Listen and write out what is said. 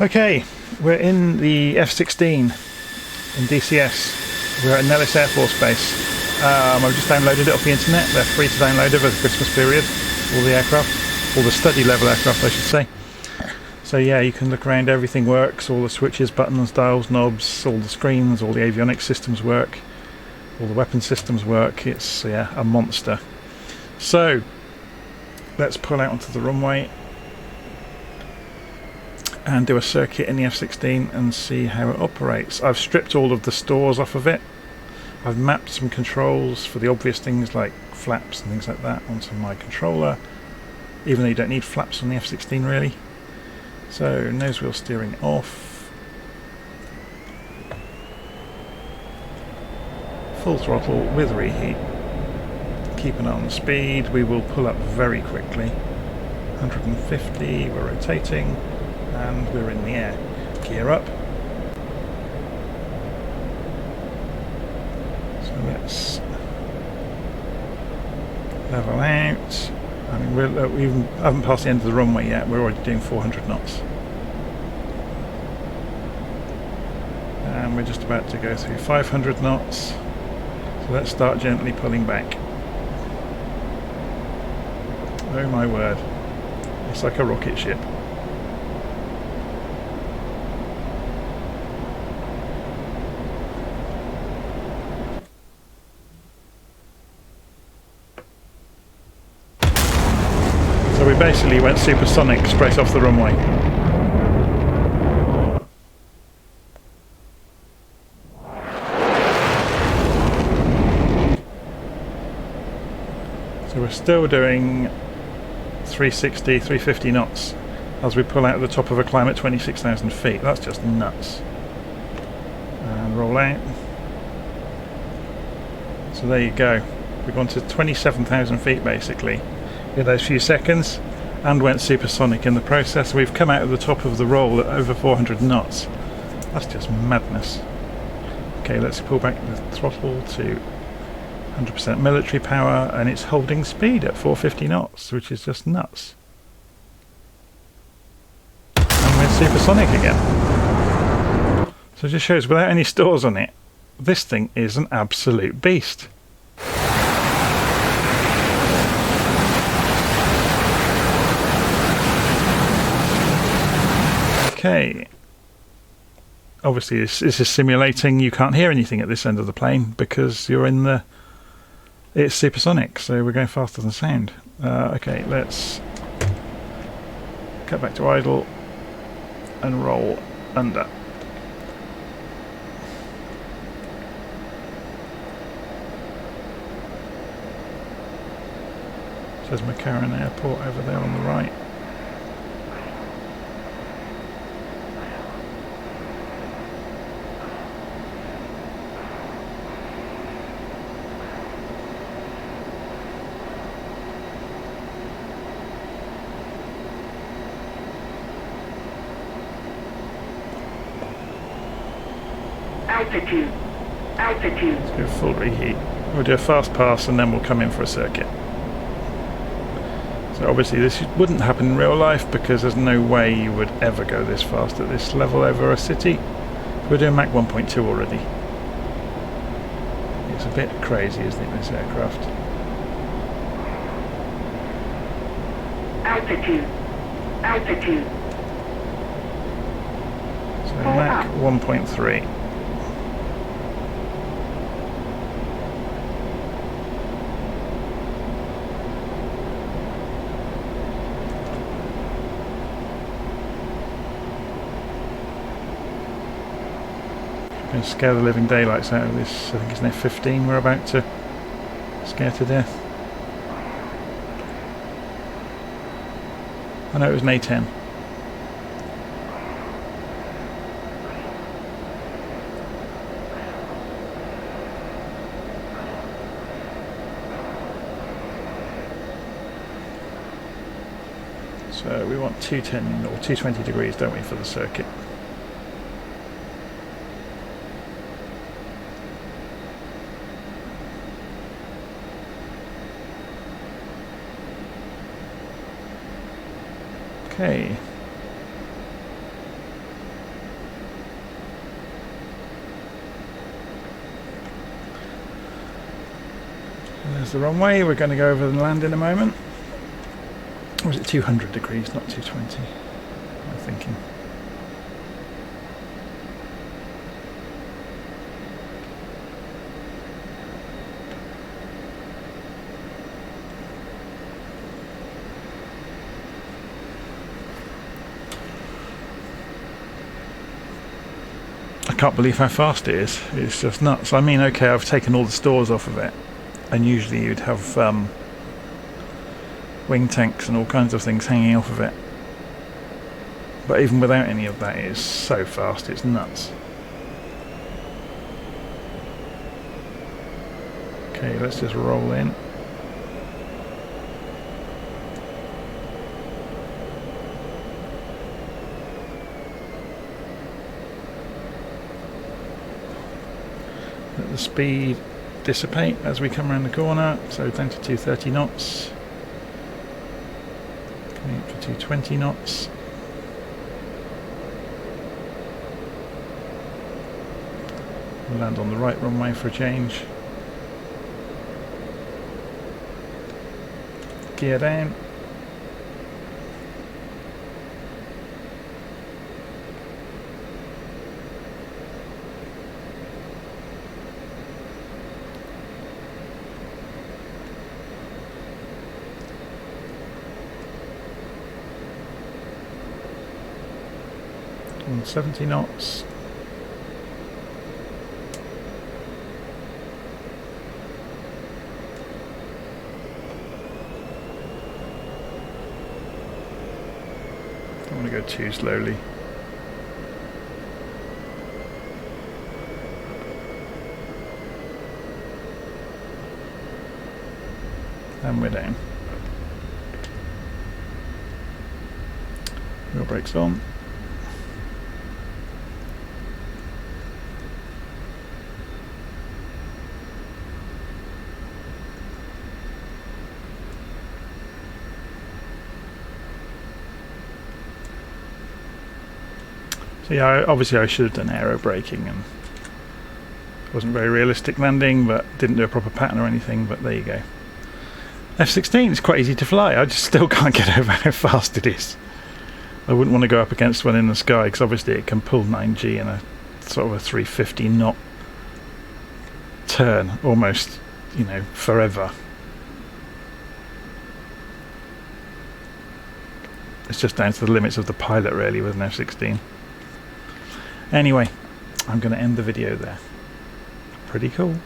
Okay, we're in the F-16 in DCS. We're at Nellis Air Force Base. I've just downloaded it off the internet. They're free to download over the Christmas period. All the aircraft, all the study level aircraft I should say. So yeah, you can look around, everything works, all the switches, buttons, dials, knobs, all the screens, all the avionics systems work, all the weapon systems work. It's a monster. So let's pull out onto the runway and do a circuit in the F-16 and see how it operates. I've stripped all of the stores off of it. I've mapped some controls for the obvious things like flaps and things like that onto my controller, even though you don't need flaps on the F-16 really. So nose wheel steering off, full throttle with reheat, keep an eye on the speed. We will pull up very quickly, 150, we're rotating and we're in the air. Gear up. So let's level out. I mean, we haven't passed the end of the runway yet, we're already doing 400 knots. And we're just about to go through 500 knots. So let's start gently pulling back. Oh my word, it's like a rocket ship. So we basically went supersonic straight off the runway. So we're still doing 360, 350 knots as we pull out of the top of a climb at 26,000 feet. That's just nuts. And roll out. So there you go. We've gone to 27,000 feet basically in those few seconds and went supersonic in the process. We've come out of the top of the roll at over 400 knots. That's just madness. Okay, let's pull back the throttle to 100% military power, and it's holding speed at 450 knots, which is just nuts. And we're supersonic again. So it just shows, without any stores on it, this thing is an absolute beast. Okay. Obviously this is simulating, you can't hear anything at this end of the plane because you're in the... It's supersonic, so we're going faster than sound. Okay, let's cut back to idle and roll under. Says McCarran Airport over there on the right. Altitude. Let's do a full reheat. We'll do a fast pass and then we'll come in for a circuit. So obviously this wouldn't happen in real life because there's no way you would ever go this fast at this level over a city. We're doing Mach 1.2 already. It's a bit crazy, isn't it, this aircraft? Altitude. So Mach 1.3. Going to scare the living daylights out of this. I think it's an F-15 we're about to scare to death. I know it was an A-10. So we want 210 or 220 degrees, don't we, for the circuit? Okay. There's the runway. We're going to go over and land in a moment. Or is it 200 degrees, not 220? I'm thinking. I can't believe how fast it is. It's just nuts. I mean, okay, I've taken all the stores off of it, and usually you'd have wing tanks and all kinds of things hanging off of it. But even without any of that, it is so fast, it's nuts. Okay, let's just roll in. Let the speed dissipate as we come around the corner, so down to 230 knots. Coming up for 220 knots. We'll land on the right runway for a change. Gear down. On 70 knots. Don't want to go too slowly. And we're down. Wheel brakes on. So yeah, obviously I should have done aero braking, and it wasn't very realistic landing, but didn't do a proper pattern or anything, but there you go. F-16 is quite easy to fly. I just still can't get over how fast it is. I wouldn't want to go up against one in the sky, because obviously it can pull 9G in a sort of a 350 knot turn, almost, you know, forever. It's just down to the limits of the pilot really with an F-16. Anyway, I'm going to end the video there. Pretty cool.